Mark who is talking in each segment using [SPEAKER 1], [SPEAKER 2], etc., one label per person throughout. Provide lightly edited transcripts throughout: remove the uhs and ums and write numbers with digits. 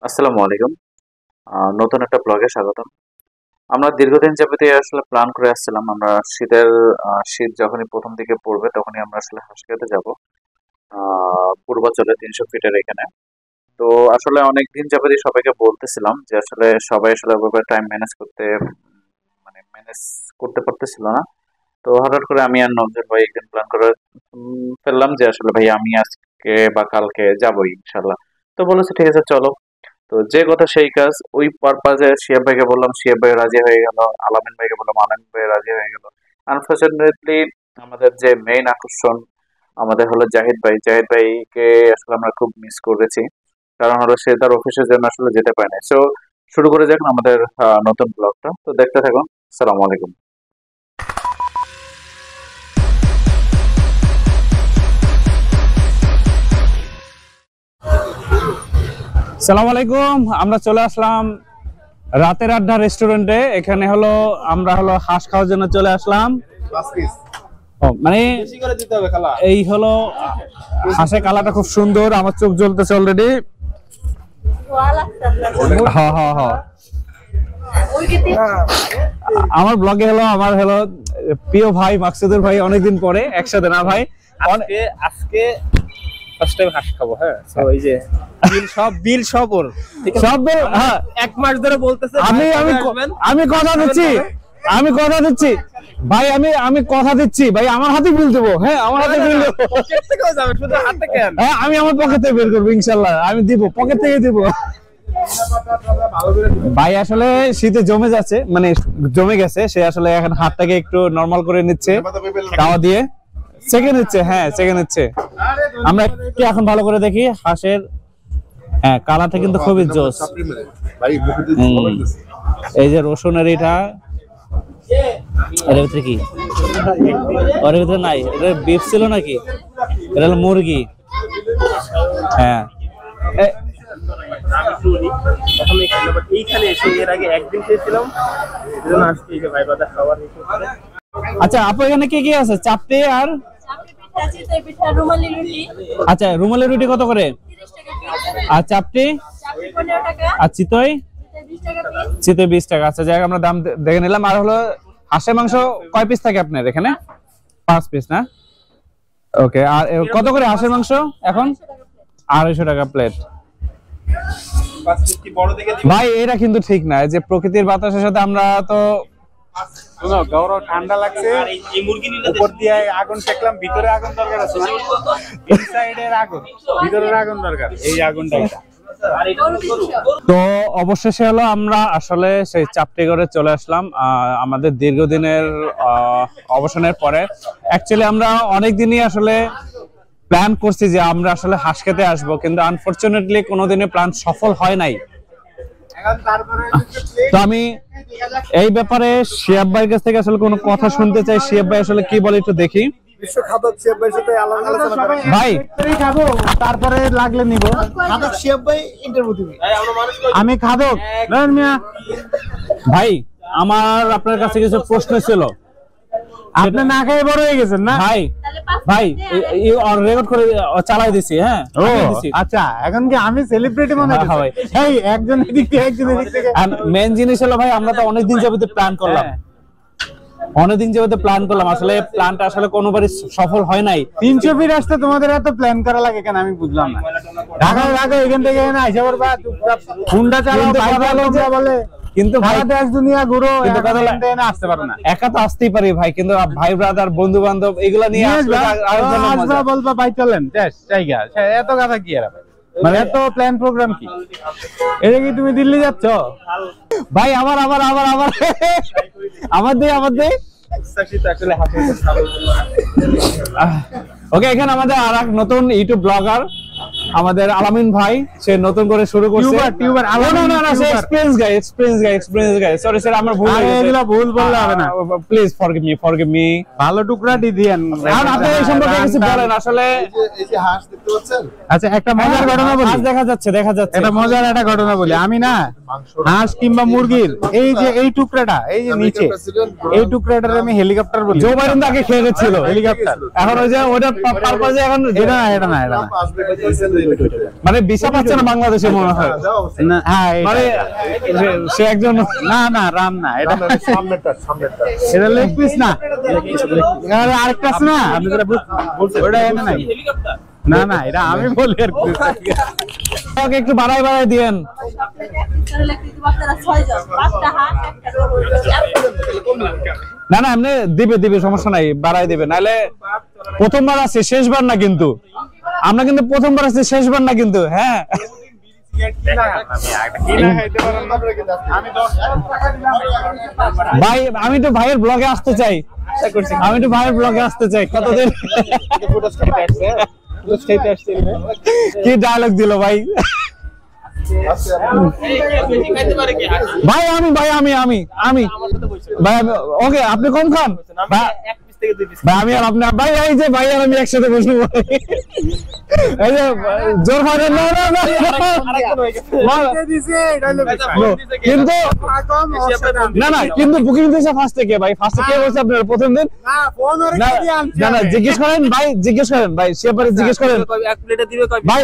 [SPEAKER 1] আসসালামু আলাইকুম। নতুন একটা ব্লগে স্বাগতম। আমরা দীর্ঘদিন যাবতীয় আসলে প্ল্যান করে আসছিলাম। আমরা শীত যখনই প্রথম দিকে পড়বে তখনই আমরা আসলে হাঁসখাতে যাব। পূর্বাচলে ৩০০ ফিটের এখানে। তো আসলে অনেকদিন যাবতীয় সবাইকে বলতেছিলাম যে আসলে সবাই আসলে ওভাবে টাইম ম্যানেজ করতে পারতেছিল না। তো হঠাৎ করে আমি আর নজর ভাই একদিন প্ল্যান করে ফেললাম যে আসলে ভাই আমি আজকে বা কালকে যাবোই ইনশাল্লাহ। তো বলেছে ঠিক আছে চলো। তো যে কথা সেই কাজ, ওই পারপাজে শিহাব ভাইকে বললাম, শিহাব ভাই রাজি হয়ে গেল। আলামিন ভাইকে বললাম, আলামিন ভাই রাজি হয়ে গেল। আনফরচুনেটলি আমাদের যে মেইন আকর্ষণ আমাদের হলো জাহিদ ভাইকে আসলে আমরা খুব মিস করেছি। কারণ হলো সে তার অফিসের জন্য আসলে যেতে পারে না। সো শুরু করে যাক আমাদের নতুন ব্লগটা। তো দেখতে থাকুন। আসসালামু আলাইকুম।
[SPEAKER 2] সালাম আলাইকুম। আমরা চলে আসলাম রাতের আড্ডা রেস্টুরেন্টে। এখানে আমরা হাঁস খাওয়ার জন্য চলে আসলাম। মানে এই হাঁসের কালারটা খুব সুন্দর, আমার চোখ জ্বলতেছে অলরেডি। আমার ব্লগে আমার প্রিয় ভাই মাকসুদুর ভাই, অনেকদিন পরে একসাথে না ভাই।
[SPEAKER 3] আজকে ফার্স্ট টাইম হাঁস খাবো। হ্যাঁ, তো এই যে বিল সব ওর
[SPEAKER 2] সব হ্যাঁ,
[SPEAKER 3] এক মাস ধরে বলতেছে
[SPEAKER 2] আমি কথা দিচ্ছি ভাই, আমি কথা দিচ্ছি ভাই, আমার হাতে বিল দেবো। হ্যাঁ, আমার হাতে বিল দেবো।
[SPEAKER 3] পকেট থেকেও যাবে, শুধু হাতে কেন?
[SPEAKER 2] হ্যাঁ, আমি আমার পকেট থেকে বের করবো ইনশাল্লাহ, আমি দিব, পকেট থেকে দিব। ভাই আসলে শীতে জমে গেছে। সে আসলে এখন হাতটাকে একটু নরমাল করে নিচ্ছে তাওয়া দিয়ে। সেকেন্ড নিচ্ছে। আমরা একটু এখন ভালো করে দেখি হাঁসের। হ্যাঁ, কালারটা কিন্তু খুবই জোস। এই যে রসুনের এটা, এর ভিতরে কি? ওর ভিতরে নাই, এটা বিফ ছিল নাকি? এটা হলো মুরগি। হ্যাঁ,
[SPEAKER 3] এইখানে এসে এর আগে একদিন খেয়েছিলাম।
[SPEAKER 2] আচ্ছা আপু, এখানে কি কি আছে? চাপটি আর আচ্ছা, রুমালি রুটি কত করে? আর চাপটি আর চিতই 20 টাকা। আচ্ছা যাই, আমরা দাম দেখে নিলাম। আর হাঁসের মাংস কয় পিস থাকে আপনার এখানে? 5 পিস না? ওকে। আর কত করে হাঁসের মাংস এখন? 250 টাকা প্লেট। ভাই এটা কিন্তু ঠিক না, যে প্রকৃতির বাতাসের সাথে আমরা তো
[SPEAKER 4] গৌরব ঠান্ডা লাগছে। উপর দিয়ে আগুন শেখলাম, ভিতরে আগুন দরকার আছে, ইনসাইডের আগুন, ভিতরের আগুন দরকার। এই আগুনটা
[SPEAKER 2] তো অবশেষে আমরা আসলে সেই চাপটি করে চলে আসলাম আমাদের দীর্ঘদিনের অবসানের পরে। অ্যাকচুয়ালি আমরা অনেকদিনই আসলে প্ল্যান করছি যে আমরা আসলে হাঁস খেতে আসবো, কিন্তু আনফরচুনেটলি কোনোদিনই প্ল্যান সফল হয় নাই। তো আমি এই ব্যাপারে শিহাব ভাইয়ের কাছ থেকে আসলে কোনো কথা শুনতে চাই। শিহাব ভাই আসলে কি বলে একটু দেখি। ভাই তারপরে লাগলে নিব। আমি খাদক ভাই, আমার আপনার কাছে কিছু প্রশ্ন ছিল। আপনি না খেয়ে বড় হয়ে গেছেন না ভাই? রেকর্ড করে চালাই দিছি। হ্যাঁ, আচ্ছা, এখন কি আমি সেলিব্রিটি মনে হয় ভাই? এই একজন এদিক থেকে একজন এদিক থেকে। মেইন জিনিস হলো ভাই, আমরা তো অনেকদিন যাবত প্ল্যান করলাম, আসলে প্ল্যানটা আসলে কোনোবারই সফল হয় নাই। 300 ফিট আসতে তোমাদের এত প্ল্যান করা লাগে কেন আমি বুঝলাম না। ঢাকা এখান থেকে এখানে আইসা পড়বা, হুন্ডা চালাও বলে, কিন্তু ভাই দেশ দুনিয়া ঘুরো, আসতে পারো না। একা তো আসতেই পারি ভাই, কিন্তু ভাই ব্রাদার বন্ধু বান্ধব এগুলা নিয়ে বলবা ভাই চলেন জায়গা। এত কথা কি আর মানে এত প্ল্যান প্রোগ্রাম কি? এটা কি তুমি দিল্লি যাচ্ছ ভাই? আমার ওকে, এখানে আমাদের আর এক নতুন ইউটিউব ব্লগার আমাদের আলামিন ভাই, সে নতুন করে শুরু করছে। এক্সপেরিয়েন্স গাই। সরি স্যার, আমার ভুল হয়ে গেছে। এগুলা ভুল বললে হবে না, প্লিজ ফরগিভ মি। ভালো টুকরা দিয়েন। আর আপনি এই সম্পর্কে কিছু বলেন। আসলে
[SPEAKER 4] এই যে হাঁস দেখতে পাচ্ছেন,
[SPEAKER 2] আচ্ছা একটা মজার ঘটনা বলি। দেখা যাচ্ছে
[SPEAKER 4] এটা মজার একটা ঘটনা বলি। আমি না
[SPEAKER 2] হাঁস কিংবা মুরগির এই যে এই টুকরাটা, এই যে নিচে এই টুকরাটার আমি হেলিকপ্টার বলি।
[SPEAKER 5] জো বাইডেন তো আগে খেয়ে গেছিল
[SPEAKER 2] হেলিকপ্টার
[SPEAKER 5] এখন ওই যে ওটা পারপাজে এখন
[SPEAKER 2] এটা না
[SPEAKER 5] মানে ভিসা পাচ্ছে না বাংলাদেশে মনে হয়
[SPEAKER 2] না, হ্যাঁ
[SPEAKER 5] মানে সে একজন
[SPEAKER 2] না রান না, এটা এটা লেগ পিস না, এখানে আরেকটা আছে না, আপনি যেটা ওটা এটা নাই, না এটা আমি বলি আর কি।
[SPEAKER 5] আমাকে একটু বাড়াই দিয়েন। না এমনি দিবে সমস্যা নাই, বাড়াই দিবে, নাহলে প্রথমবার আছে শেষবার না কিন্তু, আমরা কিন্তু প্রথমবার আছে শেষবার না কিন্তু। হ্যাঁ ভাই আমি তো ভাইয়ের ব্লগে আসতে চাই, কতদিন কি ডায়লগ দিল ভাই। ভাই আমি ভাই ওকে, আপনি কম খান ভাই, আমি আর আপনি ভাই, এই যে ভাই আর আমি একসাথে বসবো, এই যে জোর খাবেন না কিন্তু না কিন্তু বুকিং দিয়েছে ফার্স্ট থেকে ভাই, ফার্স্টে কে বলছে আপনার প্রথম দিন? না জিজ্ঞেস করেন ভাই সে পরে জিজ্ঞেস করেন ভাই,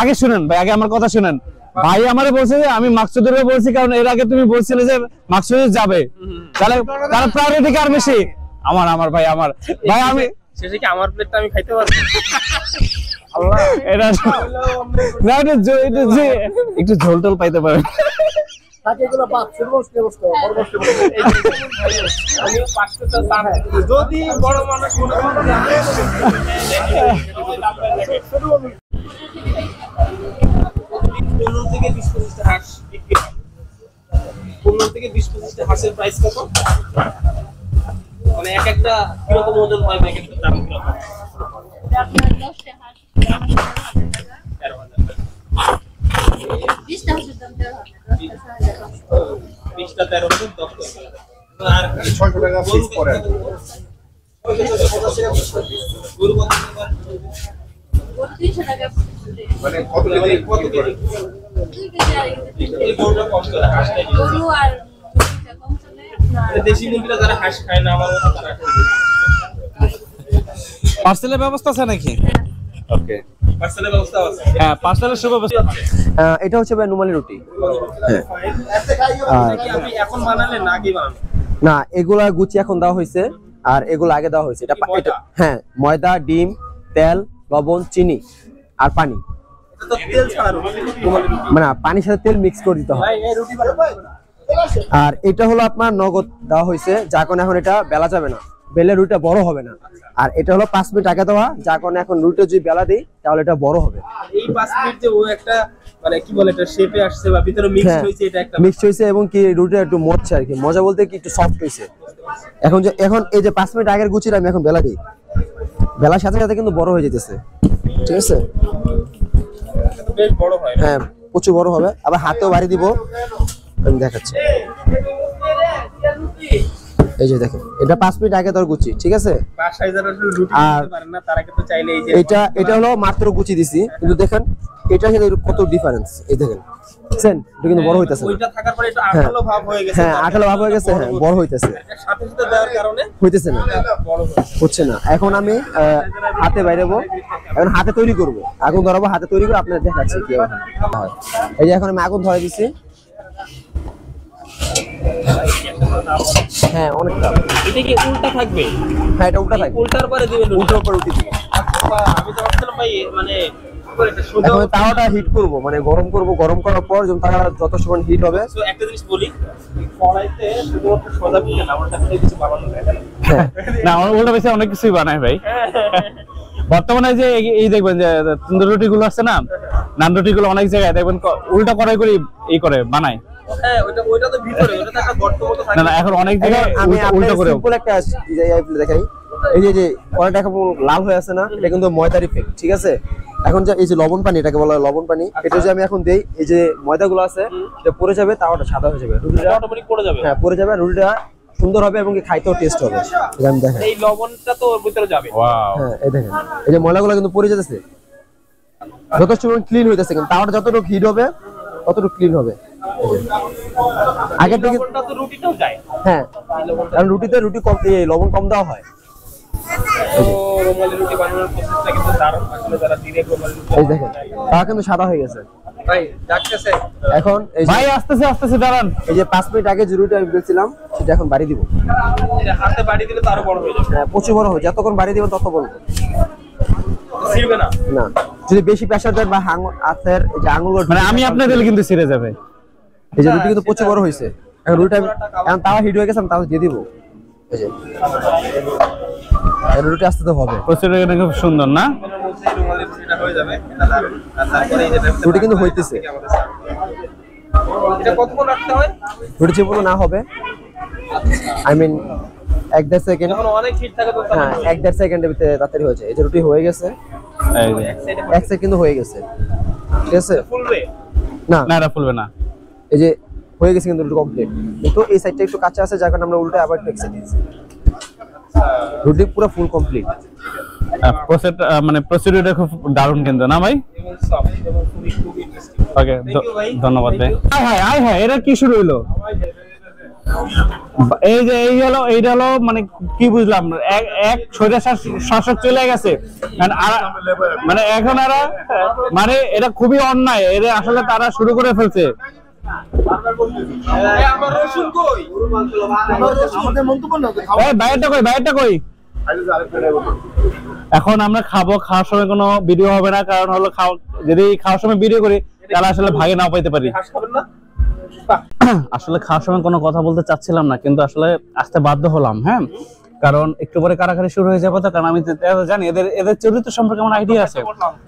[SPEAKER 5] আগে শুনেন ভাই, আগে আমার কথা শুনেন ভাই। আমারে বলছে যে আমি মাকসুদের বলছি, কারণ এর আগে তুমি বলছিলে যে মাকসুদ যাবে, তাহলে তার প্রায়োরিটি কার বেশি? আমার ভাই আমি
[SPEAKER 3] শেষে কি আমার প্লেটটা আমি খাইতে পারবো?
[SPEAKER 5] এটা না একটু ঝোল টোল পাইতে পারে।
[SPEAKER 3] যদি বড় মানুষ 15 থেকে 20-25টা হাঁস বিক্রি হয়। 15 থেকে 20-25টা হাঁসের প্রাইস কত? মানে একটা কিরকম ওজন হয়, এক একটা দাম কিরকম?
[SPEAKER 6] আপনার 10টা হাঁস 13,000 টাকা, 20টা হাঁসের দাম 13,000,
[SPEAKER 3] 20টা 13,000, 10টা আর 600 টাকা পিস পড়ে। গরু কত টাকা?
[SPEAKER 6] গরু 300 টাকা,
[SPEAKER 3] মানে কত কেজি?
[SPEAKER 6] 2 কেজি আর
[SPEAKER 3] এই গরুটা কম করে হাঁসটা
[SPEAKER 6] গরু আর মুরগিটা কম চলে আপনার।
[SPEAKER 3] দেশি মুরগিটা যারা হাঁস খায় না আমার মতো তারা
[SPEAKER 5] পার্সেলের ব্যবস্থা আছে নাকি?
[SPEAKER 2] ওকে,
[SPEAKER 3] পার্সেলের ব্যবস্থা আছে।
[SPEAKER 5] হ্যাঁ পার্সেলের সুব্যবস্থা।
[SPEAKER 7] এটা হচ্ছে ভাই নুমালি রুটি।
[SPEAKER 3] কি আপনি এখন বানালেন না আগে বানালেন?
[SPEAKER 7] না, এগুলা গুচি এখন দেওয়া হয়েছে আর এগুলো আগে দেওয়া হয়েছে। এটা হ্যাঁ, ময়দা, ডিম, তেল, লবণ, চিনি আর পানি।
[SPEAKER 3] এটা তো তেল ছাড়া রুটি,
[SPEAKER 7] মানে পানির সাথে তেল মিক্স করে দিতে হয়।
[SPEAKER 3] ভাই এই রুটি বানাবেন।
[SPEAKER 7] আর এটা হলো আপনার নগদ দেওয়া হয়েছে, যার কারণে এখন এটা বেলা যাবে না, বেলে রুটিটা বড় হবে না। আর এটা হলো 5 মিনিট আগে দেওয়া, যার কারণে এখন রুটিটা যদি বেলা দিই তাহলে এটা বড় হবে।
[SPEAKER 3] এই 5 মিনিট যে ও একটা মানে কি বলে এটা শেপে আসছে বা ভিতরে মিক্স হইছে, এটা একটা
[SPEAKER 7] মিক্স হয়েছে এবং কি রুটিটা একটু মজছে আর কি, মজা বলতে কি একটু সফট হয়েছে। এখন এই যে 5 মিনিট আগের গুচিটা আমি এখন বেলা দিই, বেলার সাথে সাথে কিন্তু বড় হয়ে যেতেছে। ঠিক আছে,
[SPEAKER 3] বেশ বড় হয়।
[SPEAKER 7] হ্যাঁ প্রচুর বড় হবে। আবার হাতেও বাড়ি দিব, আমি দেখাচ্ছি। এই যে দেখেন, এটা 5 মিনিট আগে তোর গুচি, ঠিক আছে।
[SPEAKER 3] বাসায় যারা রুটি
[SPEAKER 7] আর
[SPEAKER 3] খেতে পারেন না তারা কিন্তু চাইলে এই যে
[SPEAKER 7] এটা হলো মাত্র গুচি দিছি, কিন্তু দেখেন এটার সাথে কত ডিফারেন্স। এই দেখেন, বুঝছেন, এটা কিন্তু বড় হইতাছে।
[SPEAKER 3] ওইটা থাকার পরে একটু আঠালো ভাব হয়ে গেছে।
[SPEAKER 7] হ্যাঁ আঠালো ভাব হয়ে গেছে, হ্যাঁ বড় হইতাছে।
[SPEAKER 3] সাথে সাথে দেওয়ার কারণে
[SPEAKER 7] হইতেছে না,
[SPEAKER 3] বড় হচ্ছে।
[SPEAKER 7] হচ্ছে না। এখন আমি হাতে বাইরেবো, এখন হাতে তৈরি করব, আগুন ধরাবো, হাতে তৈরি করে আপনাদের দেখাচ্ছি কি হয়। এই যে এখন আমি আগুন ধরে দিছি। হ্যাঁ অনেকটা।
[SPEAKER 3] এটা কি উল্টা থাকবে?
[SPEAKER 7] হ্যাঁ এটা উল্টা থাকবে,
[SPEAKER 3] উল্টার পরে দিবেন,
[SPEAKER 7] উল্টোর উপর উঠে দিব।
[SPEAKER 3] আমি তো ভাবছিলাম ভাই মানে
[SPEAKER 7] এখন তাওয়াটা হিট করব, মানে গরম করব, গরম করার পর যখন তাওয়াটা যত সময় হিট হবে।
[SPEAKER 3] তো একটা জিনিস বলি, কড়াইতে শুধুমাত্র সোজা পিঠে না, ওটা থেকে কিছু বানানো যায় না।
[SPEAKER 5] না ওটা বেশি অনেক কিছুই বানায় ভাই। বর্তমানে যে এই দেখবেন যে তন্দুরি রুটি গুলো আছে না, নান রুটি গুলো অনেক জায়গায় দেখবেন উল্টা কড়াই করে এই করে বানায়।
[SPEAKER 3] হ্যাঁ ওইটা তো ভিতরে, ওটা তো একটা গর্ত মতো থাকে।
[SPEAKER 5] না এখন অনেক জায়গায়
[SPEAKER 7] আমি
[SPEAKER 5] উল্টা করে।
[SPEAKER 7] সিম্পল একটা দেখাই। এই যে কড়াইটা এখন লাল হয়ে আছে না, এটা কিন্তু ময়দার ইফেক্ট, ঠিক আছে। এখন যে এই যে লবণ পানি, এটাকে বলা হয় লবণ পানি, এটা যে আমি এখন দেই, এই যে ময়দাগুলো আছে এটা পড়ে যাবে, তাওয়াটা সাদা হয়ে যাবে, রুটিটা
[SPEAKER 3] অটোমেটিক পড়ে যাবে।
[SPEAKER 7] হ্যাঁ পড়ে যাবে, রুটিটা সুন্দর হবে এবং খাইতেও টেস্ট হবে। এটা আমি দেখাই।
[SPEAKER 3] এই লবণটা তো ওর ভিতরে যাবে।
[SPEAKER 5] ওয়াও,
[SPEAKER 7] হ্যাঁ এই দেখেন, এই যে ময়লাগুলো কিন্তু পড়ে যেতেছে, যথেষ্ট ক্লিন হইতেছে, কিন্তু তাওয়াটা যতটুকু হিট হবে ততটুকু ক্লিন হবে। আগের থেকে
[SPEAKER 3] তো রুটিটাও যায়।
[SPEAKER 7] হ্যাঁ, কারণ রুটিতে রুটি কম, লবণ কম দেওয়া হয়।
[SPEAKER 3] তো রুমালি রুটি বানানোর প্রসেসটা কিন্তু দারুণ, আসলে যারা ডিরেক্ট রুমালি রুটি
[SPEAKER 7] এই দেখেন তারা কিন্তু সাদা হয়ে গেছে।
[SPEAKER 3] ভাই ডাকতেছে
[SPEAKER 7] এখন এই
[SPEAKER 5] ভাই আসতেছে আসতেছে দাঁড়ান।
[SPEAKER 7] এই যে 5 মিনিট আগে যে রুটি আমি বলছিলাম সেটা এখন বাড়ি দিব।
[SPEAKER 3] এটা হাতে বাড়ি দিলে তো আরো বড় হয়ে যাবে।
[SPEAKER 7] হ্যাঁ, প্রচুর বড় হয়, যতক্ষণ বাড়ি দিবেন তত বড়
[SPEAKER 3] ছিড়বে না।
[SPEAKER 7] না। যদি বেশি প্রেসার দেন বা হাতের এই যে আঙুল,
[SPEAKER 5] মানে আমি আপনার দিলে কিন্তু ছিঁড়ে যাবে।
[SPEAKER 7] এই যে রুটি কিন্তু প্রচুর বড় হয়েছে। এখন রুটিটা এখন তাওয়া হিট হয়ে গেছে, আমি তাও দিয়ে দিব। এই যে এই রুটি আসতে তো হবে।
[SPEAKER 5] প্রচুর এটা খুব সুন্দর না?
[SPEAKER 3] রুমালি রুটিটা হয়ে যাবে, এটা দারুণ। আর তারপরে এই যে
[SPEAKER 7] রুটি কিন্তু হইতেছে।
[SPEAKER 3] এটা কতক্ষণ রাখতে হয়?
[SPEAKER 7] রুটি চিপনো না হবে, আই মিন 1-1.5 সেকেন্ড।
[SPEAKER 3] যখন অনেক হিট থাকে তো
[SPEAKER 7] হ্যাঁ, 1-1.5 সেকেন্ডের ভিতরে তাড়াতাড়ি হয়ে যায়। এই যে রুটি হয়ে গেছে,
[SPEAKER 5] এই যে
[SPEAKER 7] 1 সেকেন্ড কিন্তু হয়ে গেছে, ঠিক আছে?
[SPEAKER 3] ফুলবে।
[SPEAKER 7] না
[SPEAKER 5] না এটা ফুলবে না।
[SPEAKER 7] এই যে হয়ে গেছে কিন্তু রুটি কমপ্লিট, কিন্তু এই সাইডটা একটু কাঁচা আছে, যার কারণে আমরা উল্টে আবার একটু এক্সট্রা দিয়েছি। রুটি পুরো ফুল কমপ্লিট।
[SPEAKER 5] প্রসেস মানে প্রসিডিউরটা খুব দারুণ কিন্তু না ভাই?
[SPEAKER 3] এবং সফট এবং খুবই ইন্টারেস্টিং।
[SPEAKER 5] ওকে, ধন্যবাদ ভাই। আয় হায় এটা কি শুরু হলো? এই যে এইটা হলো মানে কি বুঝলাম, এক সোজা শাসক চলে গেছে মানে এখন এরা মানে এটা খুবই অন্যায়, এটা আসলে তারা শুরু করে ফেলছে।
[SPEAKER 3] আমার রসুন কই?
[SPEAKER 5] বাইরেটা কই? এখন আমরা খাবো, খাওয়ার সময় কোনো ভিডিও হবে না, কারণ হলো যদি খাওয়ার সময় ভিডিও করি তাহলে আসলে ভাগে নাও পাইতে পারি। আসলে খাওয়ার সময় কোনো কথা বলতে চাচ্ছিলাম না, কিন্তু আসলে আসতে বাধ্য হলাম। হ্যাঁ, কারণ একটু পরে কারাকারি শুরু হয়ে যাবে, তো কারণ আমি জানি এদের চরিত্র সম্পর্কে আমার আইডিয়া আছে।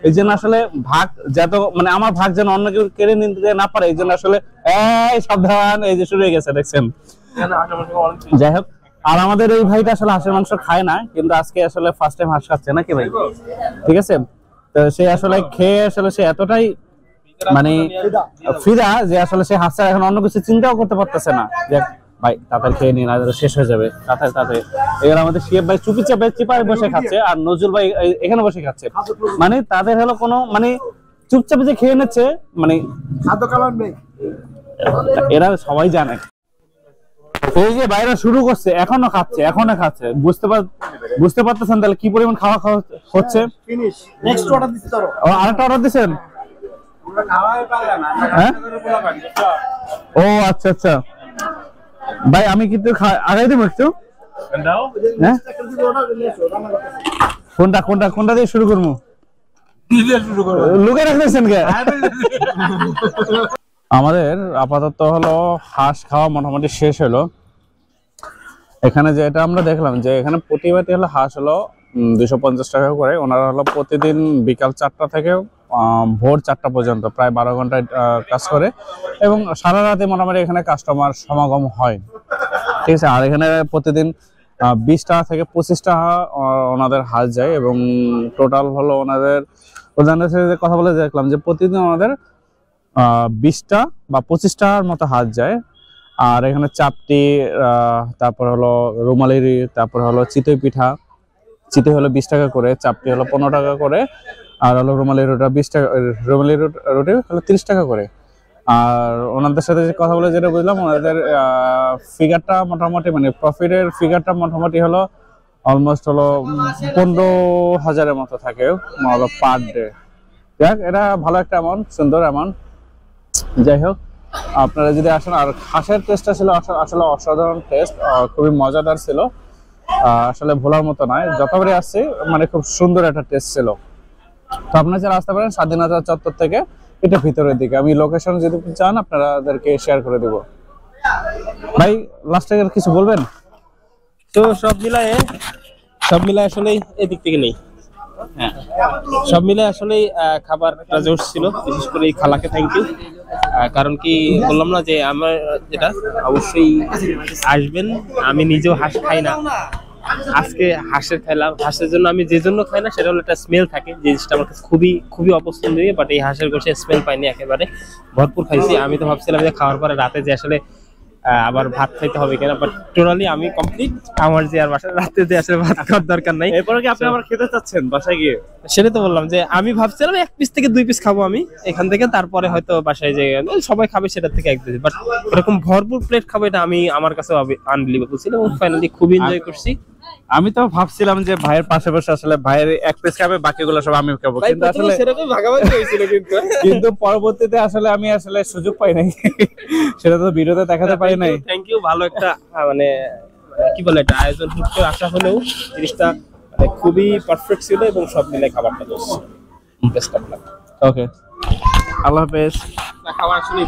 [SPEAKER 5] এই জন্য আসলে ভাগ যত মানে আমার ভাগ যেন অন্য কেউ কেড়ে নিতে না পারে, এই জন্য আসলে এই সাবধান, এই যে শুরু হয়ে গেছে দেখছেন। যাই হোক, আর আমাদের এই ভাইটা আসলে হাঁসের মাংস খায় না, কিন্তু আজকে আসলে ফার্স্ট টাইম হাঁস খাচ্ছে নাকি ভাই? ঠিক আছে, তো সে আসলে খেয়ে আসলে সে এতটাই মানে ফিদা যে আসলে সে হাঁসটা এখন অন্য কিছু চিন্তাও করতে পারতেছে না। যে ভাই তাড়াতাড়ি খেয়ে নিন, আর শেষ হয়ে যাবে তাড়াতাড়ি। এবার আমাদের শিব ভাই চুপি চাপে চিপায় বসে খাচ্ছে, আর নজরুল ভাই এখানে বসে খাচ্ছে। মানে তাদের হলো কোনো মানে চুপচাপে যে খেয়ে নিচ্ছে, মানে এরা সবাই জানে। এই যে বাইরে শুরু করছে, এখনো খাচ্ছে, বুঝতে পারতেছেন তাহলে কি পরিমাণ খাওয়া হচ্ছে। আরেকটা অর্ডার দিচ্ছেন? হ্যাঁ, ও আচ্ছা আচ্ছা ভাই, আমি কিন্তু আগাই দেবো একটু। হ্যাঁ, কোনটা দিয়ে শুরু করবো? লুকে রাখতেছেন কে? আমাদের আপাতত হলো হাঁস খাওয়া মোটামুটি শেষ হলো। এখানে যেটা আমরা দেখলাম যে এখানে প্রতিবারই হলো হাঁস হলো 250 টাকা করে। ওনারা হলো প্রতিদিন বিকাল 4টা থেকে ভোর 4টা পর্যন্ত প্রায় 12 ঘন্টায় কাজ করে, এবং সারা রাতে মোটামুটি এখানে কাস্টমার সমাগম হয়। ঠিক আছে, আর এখানে প্রতিদিন 20 টাকা থেকে 25 টাকা ওনাদের হাঁস যায়, এবং টোটাল হলো ওনাদের প্রধানের সাথে কথা বলে দেখলাম যে প্রতিদিন ওনাদের 20টা বা 25 টাকার মতো হাঁস যায়। আর এখানে চাপটি, তারপর হলো রুমালি, তারপর হলো চিতই পিঠা। চিতই হলো 20 টাকা করে, চাপটি হলো 15 টাকা করে, আর হলো রুমালি রুটি 20 টাকা, রুমালি রুটি হলো 30 টাকা করে। আর ওনাদের সাথে যে কথা বলে যেটা বুঝলাম, ওনাদের ফিগারটা মোটামুটি মানে প্রফিটের ফিগারটা মোটামুটি হলো অলমোস্ট হলো 15,000-এর মতো থাকে হলো পার ডে। দেখ, এটা ভালো একটা অ্যামাউন্ট, সুন্দর অ্যামাউন্ট। যাই হোক, আপনারা যদি আসেন, আর হাঁসের টেস্টটা ছিল আসলে অসাধারণ টেস্ট, খুবই মজাদার ছিল, আসলে ভোলার মতো নয়। যতবারই আসছে মানে খুব সুন্দর একটা টেস্ট ছিল। তো আপনারা যারা আসতে পারেন স্বাধীনতা চত্বর থেকে এটা ভিতরের দিকে, আমি লোকেশন যদি চান আপনাদেরকে শেয়ার করে দেব। ভাই লাস্টে কিছু বলবেন?
[SPEAKER 3] তো সব মিলায়ে আসলে এদিক থেকে নেই। হ্যাঁ, সব মিলে আসলে খাবারটা জোশ ছিল, বিশেষ করে এই খালাকে থ্যাংক ইউ। কারণ কি বললাম না যে আমার যেটা অবশ্যই আসবেন, আমি নিজেও হাঁস খাই না, আজকে হাঁসের খাইলাম। হাঁসের জন্য আমি যে জন্য খাই না সেটা হলো একটা স্মেল থাকে, যে জিনিসটা আমার কাছে খুবই অপছন্দনীয়। বাট এই হাঁসের গোশে স্মেল পাইনি, একেবারে ভরপুর খাইছি। আমি তো ভাবছিলাম যে খাওয়ার পরে রাতে যে আসলে আবার ভাত খাইতে হবে কিনা, বাট টোটালি আমি কমপ্লিট। আমার যে আর বাসায় রাতে যে আসলে ভাত খাওয়ার দরকার নাই।
[SPEAKER 5] এরপরে কি আপনি আবার খেতে চাচ্ছেন বাসায় গিয়ে?
[SPEAKER 3] সেটা তো বললাম যে আমি ভাবছিলাম 1 পিস থেকে 2 পিস খাবো আমি এখান থেকে, তারপরে হয়তো বাসায় যে সবাই খাবে সেটা থেকে 1 পিস, বাট এরকম ভরপুর প্লেট খাবো এটা আমি আমার কাছে আনবিলিভেবল ছিল এবং ফাইনালি খুব এনজয় করছি।
[SPEAKER 5] আমি তো ভাবছিলাম যে ভাইয়ের পাশে বসে আসলে ভাইয়ের 1 পিস খাবে, বাকিগুলো সব আমি খাবো, কিন্তু আসলে
[SPEAKER 3] সেরকম ভাগাভাগি হয়েছিল কিন্তু
[SPEAKER 5] কিন্তু পরবর্তীতে আসলে আমি আসলে সুযোগ পাই নাই, সেটা তো ভিডিওতে দেখাতে পারি নাই।
[SPEAKER 3] Thank you. ভালো একটা মানে কি বলে এটা আয়োজন করতে আসা হলেও জিনিসটা মানে খুবই পারফেক্ট ছিল এবং সব মিলে খাবারটা বেস্ট।
[SPEAKER 5] ওকে, আল্লাহ হাফেজ।
[SPEAKER 3] খাবার আসলেই